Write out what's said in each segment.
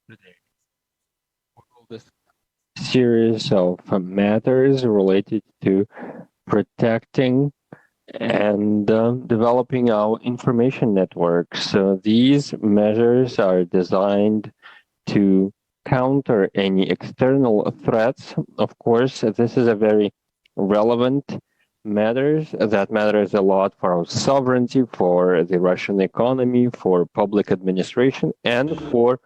Today, we will discuss a series of matters related to protecting and developing our information networks. So these measures are designed to counter any external threats. Of course, this is a very relevant matters a lot for our sovereignty, for the Russian economy, for public administration, and for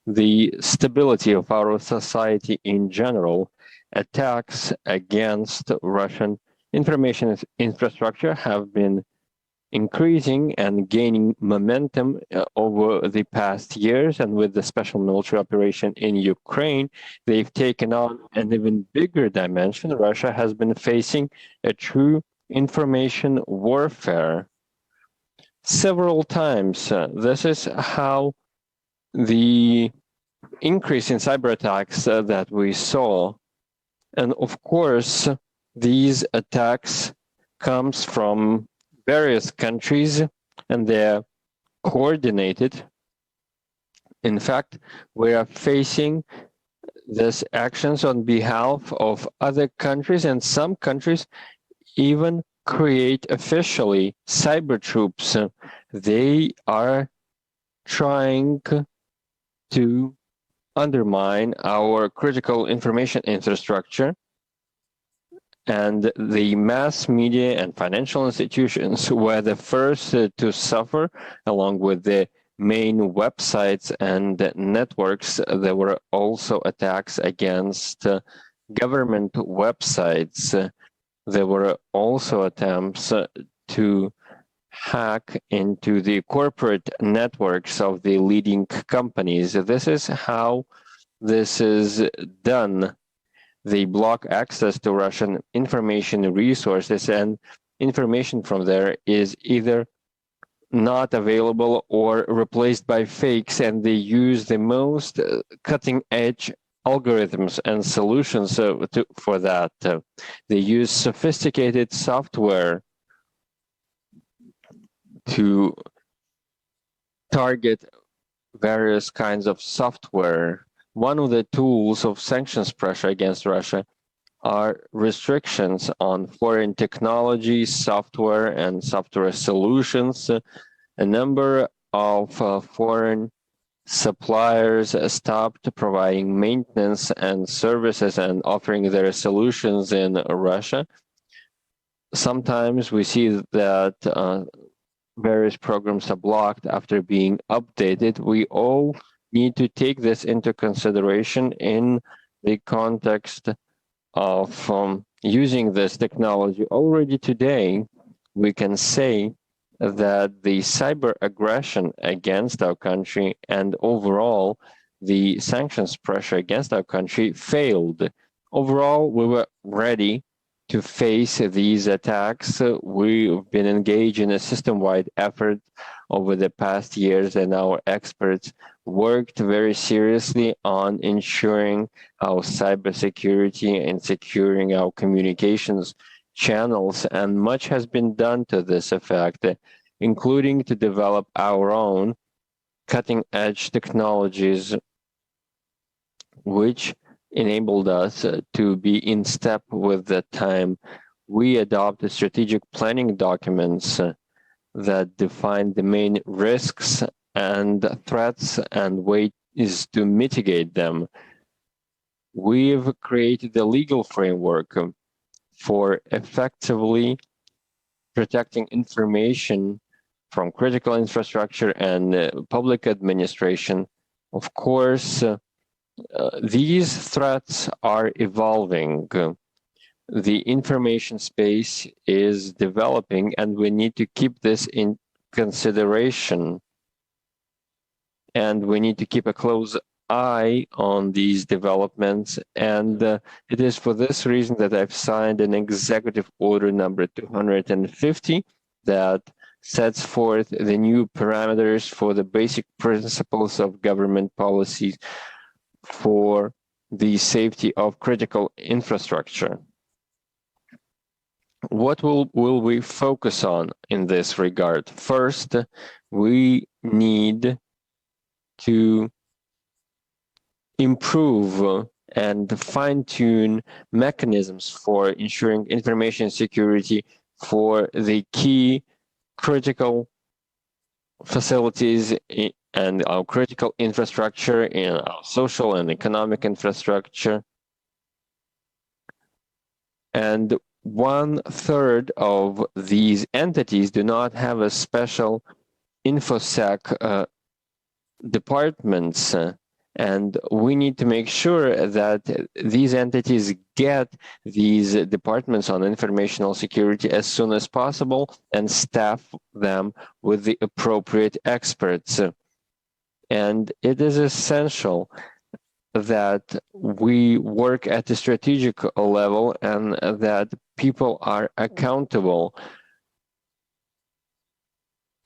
the stability of our society in general. Attacks against Russian information infrastructure have been increasing and gaining momentum over the past years. And with the special military operation in Ukraine, they've taken on an even bigger dimension. Russia has been facing a true information warfare several times. This is how the increase in cyber attacks that we saw. And of course, these attacks comes from various countries and they're coordinated. In fact, we are facing these actions on behalf of other countries, and some countries even create officially cyber troops. They are trying to undermine our critical information infrastructure, and the mass media and financial institutions were the first to suffer, along with the main websites and networks. There were also attacks against government websites. There were also attempts to hack into the corporate networks of the leading companies. This is how this is done. They block access to Russian information resources, and information from there is either not available or replaced by fakes, and they use the most cutting-edge algorithms and solutions for that. They use sophisticated software to target various kinds of software. One of the tools of sanctions pressure against Russia are restrictions on foreign technology, software, and software solutions. A number of foreign suppliers stopped providing maintenance and services and offering their solutions in Russia. Sometimes we see that various programs are blocked after being updated. We all need to take this into consideration in the context of using this technology. Already today, we can say that the cyber aggression against our country and overall the sanctions pressure against our country failed. Overall, we were ready to face these attacks. We've been engaged in a system-wide effort over the past years, and our experts worked very seriously on ensuring our cybersecurity and securing our communications channels, and much has been done to this effect, including to develop our own cutting-edge technologies, which enabled us to be in step with the time. We adopted strategic planning documents that define the main risks and threats and ways to mitigate them. We've created a legal framework for effectively protecting information from critical infrastructure and public administration. Of course, these threats are evolving. The information space is developing, and we need to keep this in consideration. And we need to keep a close eye on these developments. And it is for this reason that I've signed an executive order number 250 that sets forth the new parameters for the basic principles of government policies for the safety of critical infrastructure. What will we focus on in this regard? First, we need to improve and fine-tune mechanisms for ensuring information security for the key critical facilities and our critical infrastructure in our social and economic infrastructure. And 1/3 of these entities do not have a special InfoSec departments, and we need to make sure that these entities get these departments on informational security as soon as possible and staff them with the appropriate experts. And it is essential that we work at the strategic level and that people are accountable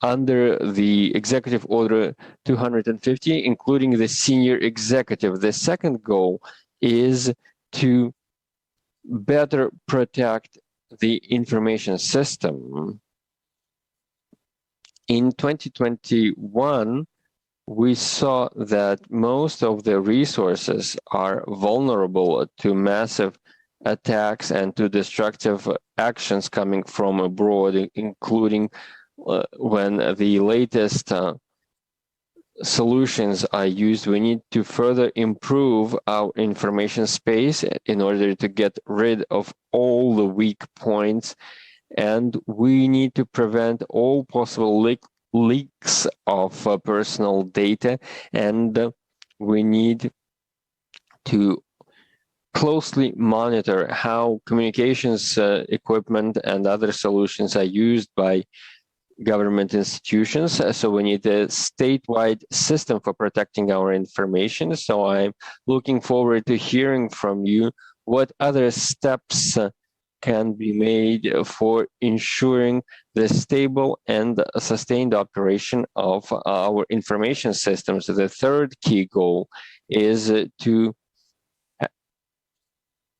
under the Executive Order 250, including the senior executive. The second goal is to better protect the information system. In 2021, we saw that most of the resources are vulnerable to massive attacks and to destructive actions coming from abroad, including when the latest solutions are used. We need to further improve our information space in order to get rid of all the weak points, and we need to prevent all possible leaks of personal data, and we need to closely monitor how communications equipment and other solutions are used by government institutions. So we need a statewide system for protecting our information. So I'm looking forward to hearing from you what other steps can be made for ensuring the stable and sustained operation of our information systems. The third key goal is to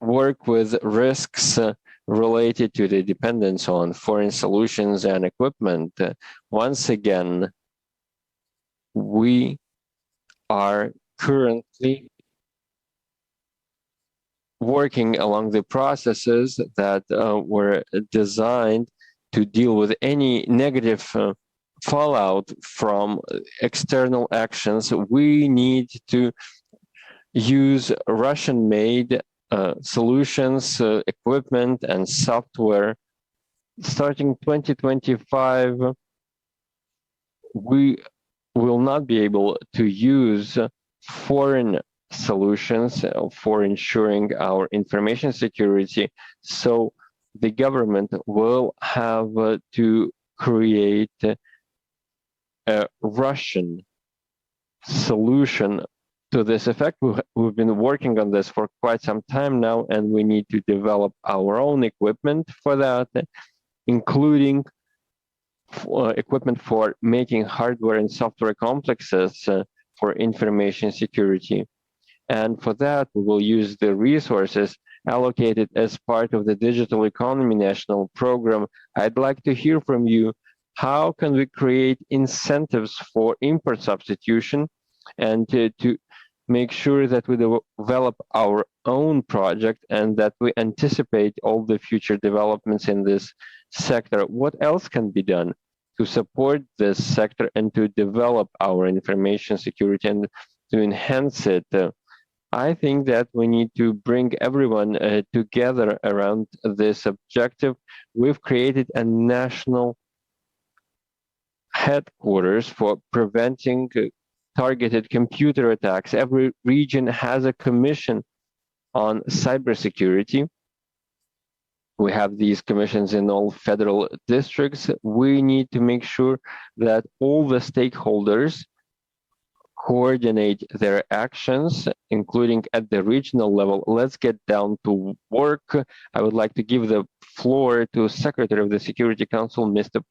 work with risks related to the dependence on foreign solutions and equipment. Once again, we are currently working along the processes that were designed to deal with any negative fallout from external actions. We need to use Russian-made solutions, equipment, and software. Starting 2025, we will not be able to use foreign solutions for ensuring our information security. So the government will have to create a Russian solution to this effect. We've been working on this for quite some time now, and we need to develop our own equipment for that, including equipment for making hardware and software complexes for information security. And for that, we will use the resources allocated as part of the Digital Economy National Program. I'd like to hear from you. How can we create incentives for import substitution and to make sure that we develop our own project and that we anticipate all the future developments in this sector? What else can be done to support this sector and to develop our information security and to enhance it? I think that we need to bring everyone together around this objective. We've created a national headquarters for preventing targeted computer attacks. Every region has a commission on cybersecurity. We have these commissions in all federal districts. We need to make sure that all the stakeholders coordinate their actions, including at the regional level. Let's get down to work. I would like to give the floor to Secretary of the Security Council, Mr.